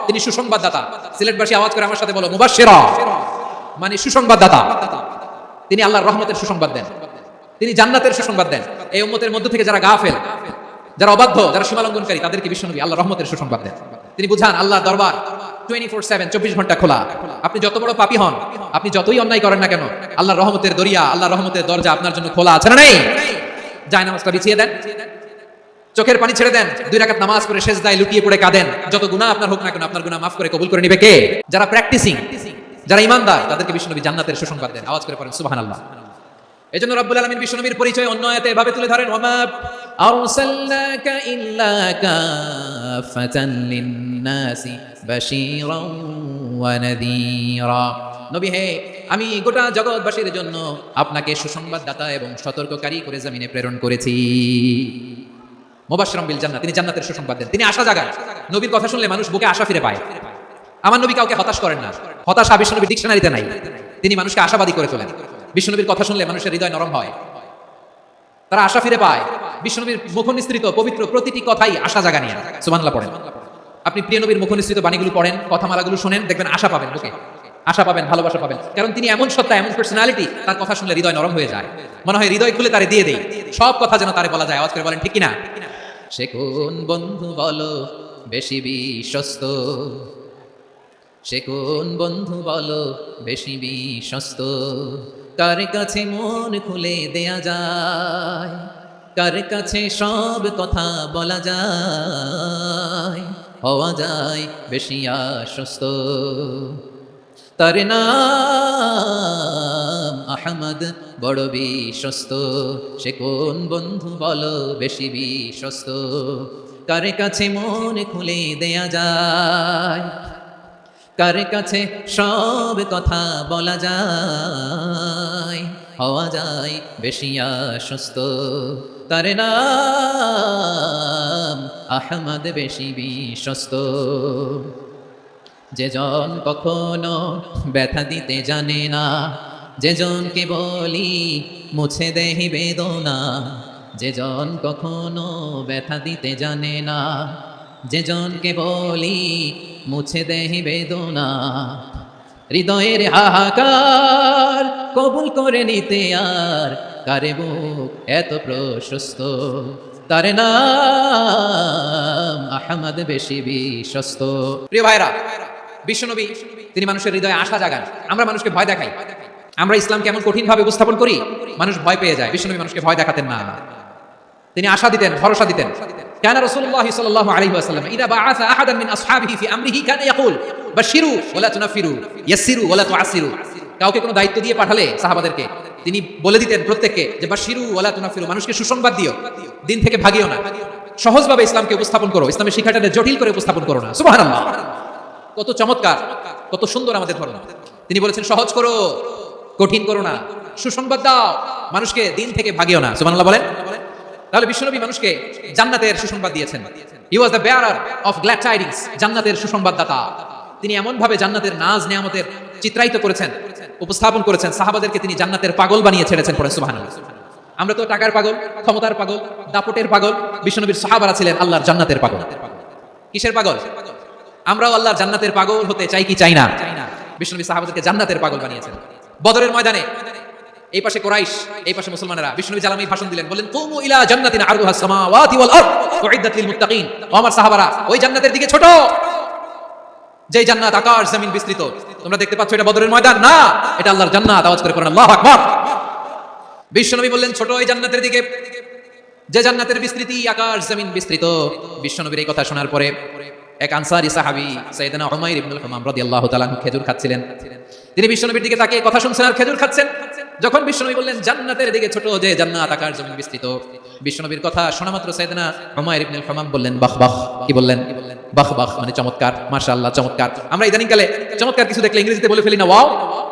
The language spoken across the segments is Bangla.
তিনি সুসংবাদদাতা। সিলেটবাসী আওয়াজ করে আমার সাথে বলো, মুবাশশিরা মানে সুসংবাদদাতা। তিনি আল্লাহর রহমতের সুসংবাদ দেন, তিনি জান্নাতের সুসংবাদ দেন। এই উম্মতের মধ্য থেকে যারা গাফেল, যারা অবাধ্য, যারা সীমালঙ্ঘনকারী, তাদেরকে বিশ্বনবী আল্লাহর রহমতের সুসংবাদ দেন। তিনি বুঝান আল্লাহর দরবার 24/7 24 ঘন্টা খোলা। আপনি যত বড় পাপী হন, আপনি যতই অন্যায় করেন না কেন, আল্লাহর রহমতের দরিয়া, আল্লাহর রহমতের দরজা আপনার জন্য খোলা আছে না নেই? জায়নামাজটা বিছিয়ে দেন, চোখের পানি ছেড়ে দেন, 2 রাকাত নামাজ পড়ে সেজদায় লুটিয়ে পড়ে কাঁদেন। যত গুনাহ আপনার হোক না কেন, আপনার গুনাহ মাফ করে কবুল করে নিবে কে? যারা প্র্যাকটিসিং, যারা ঈমানদার, তাদেরকে বিশ্বনবী জান্নাতের সুসংবাদ দেন। আওয়াজ করে পড়েন সুবহানাল্লাহ। এজন্য রব্বুল আলামিন বিশ্বনবীর পরিচয় অন্য আয়াতে এভাবে তুলে ধরেন, ওয়ামা আরসালনাকা ইল্লা কাফাতান লিন-নাসি বাশীরান ওয়া নাযীরা। নবী হে, আমি গোটা জগৎবাসীর জন্য আপনাকে সুসংবাদদাতা এবং সতর্ককারী করে জমিনে প্রেরণ করেছি। মুবাশশিরাম বিল জান্নাহ, তিনি জান্নাতের সুসংবাদ দেন, তিনি আশা জাগান। নবীর কথা শুনলে মানুষ বুকে আশা ফিরে পায়। আমার নবী কাউকে হতাশ করেন না, হতাশা বিশ্বনবীর ডিকশনারিতে নাই। তিনি মানুষকে আশাবাদী করে তোলেন। বিশ্বনবীর কথা শুনলে মানুষের হৃদয় নরম হয়, তারা আশা ফিরে পায়। বিশ্বনবীর মুখনিসৃত পবিত্র প্রতিটি কথাই আশা জাগানিয়া। সুবহানাল্লাহ পড়েন। আপনি প্রিয় নবীর মুখনিসৃত বাণীগুলো পড়েন, কথামালাগুলো শুনেন, দেখবেন আশা পাবেন, বুকে আশা পাবেন, ভালোবাসা পাবেন। কারণ তিনি এমন সত্তা, এমন পার্সোনালিটি, তার কথা শুনলে হৃদয় নরম হয়ে যায়। মনে হয় হৃদয় খুলে তারে দিয়ে দেই, সব কথা যেন তারে বলা যায়। আওয়াজ করে বলেন ঠিক কিনা? সে কোন বন্ধু বলো বেশি বিশ্বস্ত, সে কোন বন্ধু বলো বেশি বিশ্বস্ত, কার কাছে মন খুলে দেয়া যায়, কার কাছে সব কথা বলা যায়, হওয়া যায় বেশি আশ্বস্ত। তার নাম আহমদ, বড় বিশ্বস্ত। সে কোন বন্ধু বলো বেশি বিশ্বস্ত, কার কাছে মন খুলে দেয়া যায়, কার কাছে সব কথা বলা যায়, হওয়া যায় বেশি আশ্বস্ত। তার নাম আহমদ, বেশি বিশ্বস্ত। যেজন কখনো ব্যথা দিতে জানে না, যেজনকে বলি মুছে দেহি বেদনা, যেজন কখনো ব্যথা দিতে জানে না, যেজনকে বলি মুছে দেহি বেদনা, হৃদয়ের হাহাকার কবুল করে নিতে আর কারে বুক এত প্রশস্ত। তার নাম আহমদ, বেশি বিশ্বস্ত। প্রিয় ভাইরা, বিশ্বনবী তিনি মানুষের হৃদয়ে আশা জাগান। আমরা মানুষকে ভয় দেখাই, আমরা ইসলামকে এমন কঠিন ভাবে উপস্থাপন করি, মানুষ ভয় পেয়ে যায়। বিশ্বনবী মানুষকে ভয় দেখাতেন না, তিনি আশা দিতেন, ভরসা দিতেন। কানা রাসূলুল্লাহ সাল্লাল্লাহু আলাইহি ওয়াসাল্লাম ইযা বাআসা আহাদান মিন আসহাবিহি ফি আমরিহি কানা ইয়াকুল বাশশিরু ওয়া লা তুনাফিরু ইয়াসসিরু ওয়া লা তুআসসিরু। কাউকে কোনো দায়িত্ব দিয়ে পাঠালে সাহাবাদেরকে তিনি বলে দিতেন প্রত্যেককে যে বাশশিরু ওয়া লা তুনাফিরু, মানুষকে সুসংবাদ দিও, দিন থেকে ভাগিও না, সহজভাবে ইসলামকে উপস্থাপন করো, ইসলামের শিক্ষাটাকে জটিল করে উপস্থাপন করো না। সুবহানাল্লাহ, কত চমৎকার, কত সুন্দর আমাদের ধর্ম। তিনি বলেছেন সহজ করো, কঠিন করো না, সুসংবাদ দাও, মানুষকে দিন থেকে ভাগিও না। সুবহানাল্লাহ বলেন। তাহলে বিশ্বনবী মানুষকে জান্নাতের সুসংবাদ দিয়েছেন। He was the bearer of glad tidings, জান্নাতের সুসংবাদদাতা। তিনি এমন ভাবে জান্নাতের নাজ নেয়ামতের চিত্রায়িত করেছেন, উপস্থাপন করেছেন, সাহাবাদেরকে তিনি জান্নাতের পাগল বানিয়ে ছেড়েছেন। পড়েন সুবহানাল্লাহ। আমরা তো টাকার পাগল, ক্ষমতার পাগল, দাপটের পাগল। বিশ্বনবীর সাহাবারা ছিলেন আল্লাহর জান্নাতের পাগল। কিসের পাগল? আমরাও আল্লাহর জান্নাতের পাগল হতে চাই কি চাই না? বিশ্বনবী সাহাবাদেরকে জান্নাতের পাগল বানিয়েছেন। বদরের ময়দানে এই পাশে কুরাইশ, এই পাশে মুসলমানেরা। বিশ্বনবী জালামি ভাষণ দিলেন, বলেন কুমু ইলা জান্নাতিন আরদুহাস সামাওয়াতি ওয়াল আরদ উইদ্দাত লিল মুত্তাকিন। ও আমার সাহাবারা, ওই জান্নাতের দিকে ছোট, যে জান্নাত আকাশ জমিন বিস্তৃত। তোমরা দেখতে পাচ্ছ এটা বদরের ময়দান না, এটা আল্লাহর জান্নাত। আওয়াজ করে পড়েন আল্লাহু আকবার। বিশ্বনবী বললেন ছোট ওই জান্নাতের দিকে, যে জান্নাতের বিস্তৃতি আকাশ জমিন বিস্তৃত। বিশ্বনবীর এই কথা শোনার পরে এক আনসারী সাহাবী সাইয়েদনা উমাইর ইবনুল হুমাম রাদিয়াল্লাহু তাআলা খেজুর খাচ্ছিলেন। তিনি বিশ্বনবীর দিকে তাকিয়ে কথা শুনছেন আর খেজুর খাচ্ছেন। যখন বিশ্বনবী বললেন জান্নাতের দিকে ছোট, যে জান্নাত আকাশ জমিন বিস্তৃত, বিশ্বনবীর কথা শোনা মাত্র সাইয়েদনা উমাইর ইবনুল হুমাম বললেন বাহ বাহ। কি বললেন? বাহ বাহ মানে চমৎকার, মাশাআল্লাহ চমৎকার। আমরা ইদানিং কালে চমৎকার কিছু দেখলে ইংরেজিতে বলে ফেলি না, ওয়াও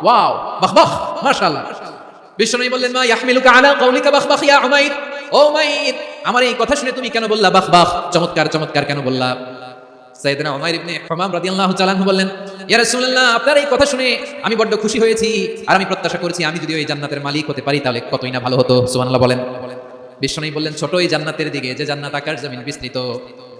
ওয়াও, বাহ বাহ, মাশাআল্লাহ। বিশ্বনবী বললেন মা ইয়াহমিলুকা আলা কাউলিকা বাহ বাহ ইয়া উমাইর। ও উমাইর, আমার এই কথা শুনে তুমি কেন বললা বাহ বাহ, চমৎকার চমৎকার কেন বললা? সাইয়েদনা উমাইর ইবনে হুমাম রাদিয়াল্লাহু তাআলা বললেন, ইয়া রাসূলুল্লাহ, আপনার এই কথা শুনে আমি বড্ড খুশি হয়েছি, আর আমি প্রত্যাশা করেছি আমি যদি ওই জান্নাতের মালিক হতে পারি তাহলে কতই না ভালো হতো। সুবহানাল্লাহ বলেন। বিশ্বনবী বললেন, ছোট এই জান্নাতের দিকে, যে জান্নাত আকাশ জমিন বিস্তৃত।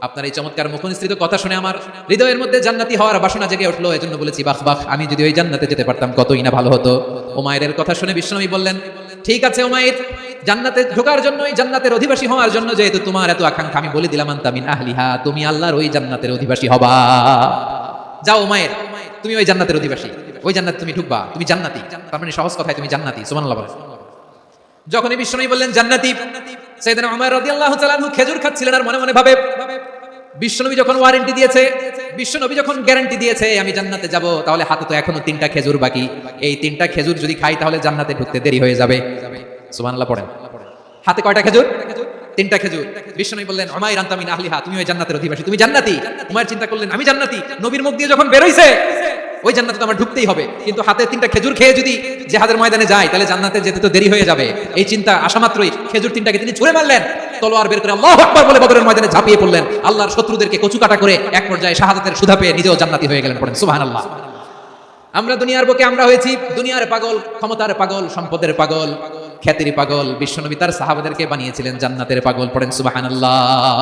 আপনার এই চমৎকার মুখনিসৃত কথা শুনে আমার হৃদয়ের মধ্যে জান্নাতি হওয়ার বাসনা জেগে উঠলো। এজন্য বলেছি, বাহ বাহ, আমি যদি ওই জান্নাতে যেতে পারতাম কতই না ভালো হতো। উমাইরের কথা শুনে বিশ্বনবী বললেন, ঠিক আছে উমাইর, জান্নাতে ঢোকার জন্য, এই জান্নাতের অধিবাসী হওয়ার জন্য যেহেতু তোমার এত আকাঙ্ক্ষা, আমি বলে দিলাম আনতা মিন আহলিহা, তুমি আল্লাহর ওই জান্নাতের অধিবাসী হবা। যাও উমাইর, তুমি ওই জান্নাতের অধিবাসী, ওই জান্নাতে তুমি ঢুকবা, তুমি জান্নাতি। তার মানে সহজ কথায় তুমি জান্নাতি। সুবহানাল্লাহ বলেন। যখনই বিশ্বনবী বললেন জান্নাতি, সাইয়েদনা উমর রাদিয়াল্লাহু তাআলা আনহু খেজুর খাচ্ছিলেন আর মনে মনে ভাবে, বিশ্বনবী যখন ওয়ারেন্টি দিয়েছে, বিশ্বনবী যখন গ্যারান্টি দিয়েছে আমি জান্নাতে যাব, তাহলে হাতে তো এখনো 3টা খেজুর বাকি। এই 3টা খেজুর যদি খাই তাহলে জান্নাতে ঢুকতে দেরি হয়ে যাবে। সুবহানাল্লাহ পড়েন। হাতে কয়টা খেজুর? 3টা খেজুর। বিশ্বনবী বললেন, উমাইর আনতা মিন আহলিহা, তুমি ওই জান্নাতের অধিবাসী, তুমি জান্নাতি। উমাইর চিন্তা করলেন, আমি জান্নাতি, নবীর মুখ দিয়ে যখন বের হইছে ওই জান্নাতে তো আমার ঢুকতেই হবে, কিন্তু হাতে 3টা খেজুর খেয়ে যদি জিহাদের ময়দানে যায় তাহলে জান্নাতে যেতে তো দেরি হয়ে যাবে। এই চিন্তা আসা মাত্রই খেজুর 3টাকে তিনি ছুঁড়ে মারলেন, তলোয়ার বের করে আল্লাহু আকবার বলে বদরের ময়দানে ঝাঁপিয়ে পড়লেন। আল্লাহর শত্রুদেরকে কচুকাটা করে এক পর্যায়ে শাহাদাতের সুধা পেয়ে নিজেও জান্নাতি হয়ে গেলেন। পড়েন সুবহানাল্লাহ। আমরা দুনিয়ার বুকে আমরা হয়েছি দুনিয়ার পাগল, ক্ষমতার পাগল, সম্পদের পাগল, খ্যাতির পাগল। বিশ্বনবী তার সাহাবাদেরকে বানিয়েছিলেন জান্নাতের পাগল। পড়েন সুবহানাল্লাহ।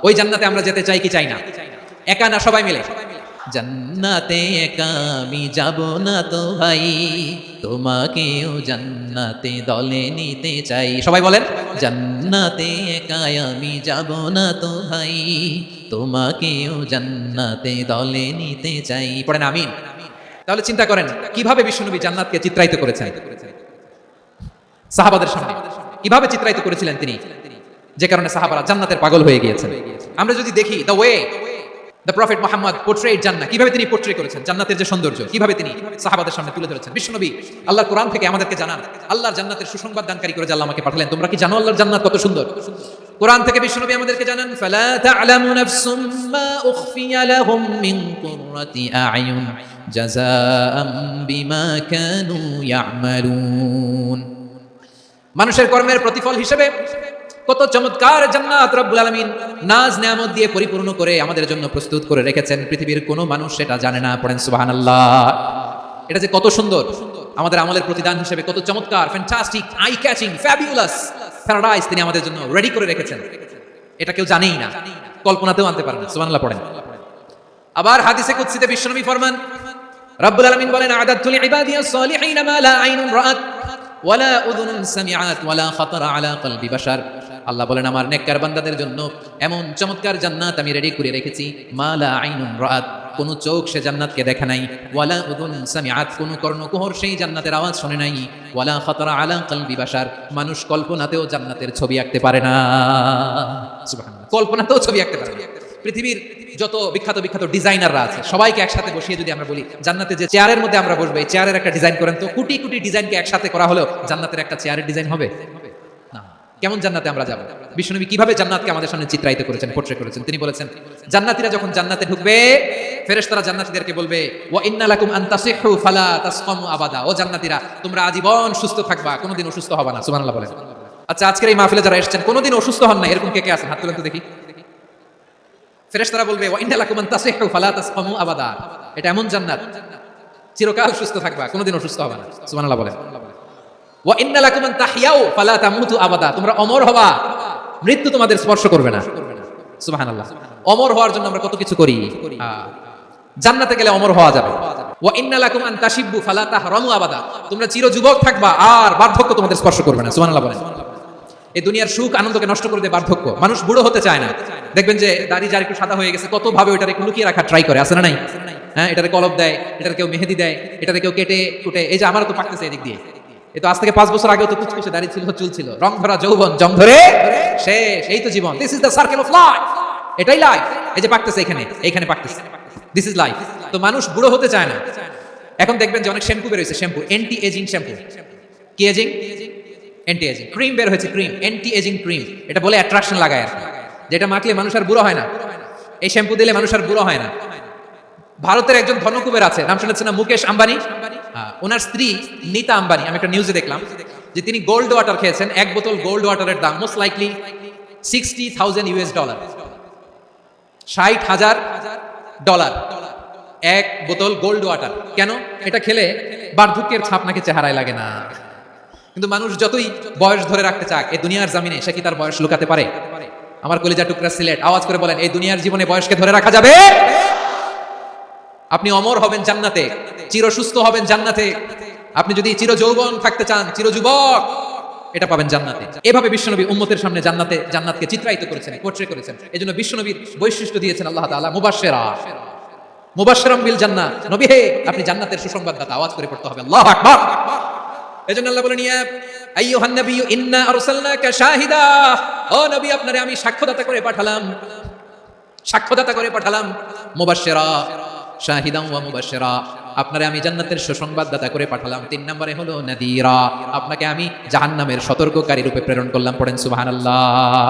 ওই জান্নাতে আমরা যেতে চাই কি চাই না? একা না সবাই মিলে? জান্নাতে একা আমি যাব না তো ভাই, তোমাকেও জান্নাতে দলে নিতে চাই। সবাই বলেন, জান্নাতে একা আমি যাব না তো ভাই, তোমাকেও জান্নাতে দলে নিতে চাই। পড়েন আমিন। তাহলে চিন্তা করেন কিভাবে বিশ্বনবী জান্নাতকে চিত্রায়িত করেছেন সাহাবাদের সামনে, কিভাবে চিত্রায়িত করেছিলেন তিনি, যে কারণে সাহাবারা জান্নাতের পাগল হয়ে গিয়েছেন। আমরা যদি দেখি the way the prophet Muhammad portrait জান্নাত, কিভাবে তিনি পোর্ট্রে করেছেন জান্নাতের যে সৌন্দর্য, কিভাবে তিনি সাহাবাদের সামনে তুলে ধরেছেন। বিশ্বনবী আল্লাহর কোরআন থেকে আমাদেরকে জানান, আল্লাহর জান্নাতের সুসংবাদ দানকারী করে যে আল্লাহ আমাকে পাঠালেন। তোমরা কি জানো আল্লাহর জান্নাত কত সুন্দর? কোরআন থেকে বিশ্বনবী আমাদেরকে জানান, ফালা তা'লামু নাফসুম মা উখফিয়া লাহুম মিন কুররাতি আ'য়ুন জাযাআম বিমা কানু ইয়া'মালুন। মানুষের কর্মের প্রতিফল হিসেবে কত চমৎকার জান্নাত রব্বুল আলামিন নাজ নেয়ামত দিয়ে পরিপূর্ণ করে আমাদের জন্য প্রস্তুত করে রেখেছেন। পৃথিবীর কোনো মানুষ সেটা জানে না। পড়েন সুবহানাল্লাহ। এটা যে কত সুন্দর, আমাদের আমলের প্রতিদান হিসেবে কত চমৎকার, fantastic, eye catching, fabulous paradise তিনি আমাদের জন্য রেডি করে রেখেছেন। এটা কেউ জানেই না, কল্পনাতেও আনতে পারে না। সুবহানাল্লাহ পড়েন। আবার হাদিসে কুদসিতে বিশ্বনবী ফরমান, রব্বুল আলামিন বলেন, আ'দাদতু লিইবাদিয়াস সালিহিন মা লা আইনুন রাআত ওয়ালা উযুনুন সামিআত ওয়ালা খাতারা আলা কলবি বাশার। আল্লাহ বলেন, আমার নেককার বান্দাদের জন্য এমন চমৎকার জান্নাত আমি রেডি করে রেখেছি, মা লা আইনুন রাআত, কোন চোখ সে জান্নাতকে দেখে নাই, ওয়ালা উযুনুন সামিআত, কোন কর্ণকুহর সেই জান্নাতের আওয়াজ শুনে নাই, ওয়ালা খাতারা আলা কলবি বাশার, মানুষ কল্পনাতেও জান্নাতের ছবি আঁকতে পারে না। সুবহানাল্লাহ, কল্পনাতেও ছবি আঁকতে পারে না। পৃথিবীর যত বিখ্যাত বিখ্যাত ডিজাইনাররা আছে সবাইকে একসাথে বসিয়ে যদি আমরা বলি জান্নাতে যে চেয়ারের মধ্যে আমরা বসবো, এই চেয়ারের একটা ডিজাইন করেন তো, কোটি কোটি ডিজাইনকে একসাথে করা হলো জান্নাতের একটা চেয়ারের ডিজাইন হবে না। কেমন জান্নাতে আমরা যাব? বিশ্বনবী কিভাবে জান্নাতকে আমাদের সামনে চিত্রায়িত করেছেন, পোর্ট্রে করেছেন। তিনি বলেছেন, জান্নাতীরা যখন জান্নাতে ঢুকবে, ফেরেশতারা জান্নাতীদেরকে বলবে, ওয়া ইন্না লাকুম আন তাসিহু ফালা তাসকামু আবাদা, ও জান্নাতীরা তোমরা আজীবন সুস্থ থাকবা, কোনোদিন অসুস্থ হবে না। সুবহানাল্লাহ বলেন। আচ্ছা, আজকের এই মাহফিলে যারা এসেছেন কোনোদিন অসুস্থ হন না, এরকম কে কে আছেন? হাত তুলেন তো দেখি। ফেরেশতারা বলবে, ওয়া ইন্না লাকুম আন তাসিহু ফালা তাসকামু আবাদা, এটা এমন জান্নাত চিরকাল সুস্থ থাকবা, কোনোদিন অসুস্থ হবে না। সুবহানাল্লাহ বলেন। ওয়া ইন্না লাকুম আন তাহইয়াউ ফালা তামুতু আবাদা, তোমরা অমর হবা, মৃত্যু তোমাদের স্পর্শ করবে না। সুবহানাল্লাহ। অমর হওয়ার জন্য আমরা কত কিছু করি, জান্নাতে গেলে অমর হওয়া যাবে। ওয়া ইন্না লাকুম আন তাশিব্বু ফালা তাহরামু আবাদা, তোমরা চির যুবক থাকবা আর বার্ধক্য তোমাদের স্পর্শ করবে না। সুবহানাল্লাহ বলেন। এই দুনিয়ার সুখ আনন্দকে নষ্ট করে দেয় বার্ধক্য। মানুষ বুড়ো হতে চায় না। দেখবেন যে দাড়ি যার একটু সাদা হয়ে গেছে কত ভাবে ওটারে একটু লুকিয়ে রাখা ট্রাই করে, আছে না নাই? হ্যাঁ, এটারে কলব দেয়, এটারে কেউ মেহেদি দেয়, এটারে কেউ কেটে কুটে। এই যে আমারও তো পাকতেছে এদিক দিয়ে, এই তো আজ থেকে 5 বছর আগেও তো কুচকুচে দাড়ি ছিল, চুল ছিল, রং ধরা যৌবন, জং ধরে শেষ। এই তো জীবন। This is the circle of life. এটাই লাইফ। এই যে পাকতেছে এইখানে পাকতেছে, দিস ইজ লাইফ। তো মানুষ বুড়ো হতে চায় না। এখন দেখবেন যে অনেক শ্যাম্পু বের হয়েছে, শ্যাম্পু অ্যান্টি এজিং শ্যাম্পু। কি এজিং? Anti ageing. ক্রিম বের হয়েছে, ক্রিম অ্যান্টি এজিং ক্রিম। এটা বলে অ্যাট্রাকশন লাগায় আর, যেটা মাখলে মানুষ আর বুড়ো হয় না। এই শ্যাম্পু দিলে মানুষ আর বুড়ো হয় না। ভারতের একজন ধনকুবের আছে, নাম শুনেছেন না? মুকেশ আম্বানি। ওনার স্ত্রী নীতা আম্বানি, আমি একটা নিউজে দেখলাম যে তিনি গোল্ড ওয়াটার খেয়েছেন। এক বোতল গোল্ড ওয়াটারের দাম মোস্ট লাইকলি $60,000 $60,000 এক বোতল গোল্ড ওয়াটার। কেন? এটা খেলে বার্ধক্যের ছাপ নাকি চেহারায় লাগে না। কিন্তু মানুষ যতই বয়স ধরে রাখতে চাক এই দুনিয়ার জামিনে সে কি তার বয়স লুকাতে পারে? আমার কলিজা টুকরা সিলেট, আওয়াজ করে বলেন, এই দুনিয়ার জীবনে বয়সকে ধরে রাখা যাবে? আপনি অমর হবেন জান্নাতে, চির সুস্থ হবেন জান্নাতে। আপনি যদি চির যৌবন থাকতে চান, চির যুবক, এটা পাবেন জান্নাতে। এভাবে বিশ্বনবী উম্মতের সামনে জান্নাতকে চিত্রায়িত করেছেন, পোর্ট্রে করেছেন। এজন্য বিশ্বনবীর বৈশিষ্ট্য দিয়েছেন আল্লাহ তাআলা মুবাশশিরাম বিল জান্নাহ। নবী হে, আপনি জান্নাতের সুসংবাদদাতা। আওয়াজ করে পড়তে হবে আল্লাহু আকবার। এজন্য আল্লাহ বলেন, ইয়া আইয়ুহান নাবিয়্যু ইন্না আরসালনাকা শাহিদা, ও নবী আপনারে আমি সাক্ষ্যদাতা করে পাঠালাম। মুবাশশিরা শাহিদান ওয়া মুবাশশিরা, আপনারে আমি জান্নাতের সুসংবাদদাতা করে পাঠালাম। 3 নম্বরে হলো নাদিরা, আপনাকে আমি জাহান্নামের সতর্ককারী রূপে প্রেরণ করলাম। পড়েন সুবহানাল্লাহ।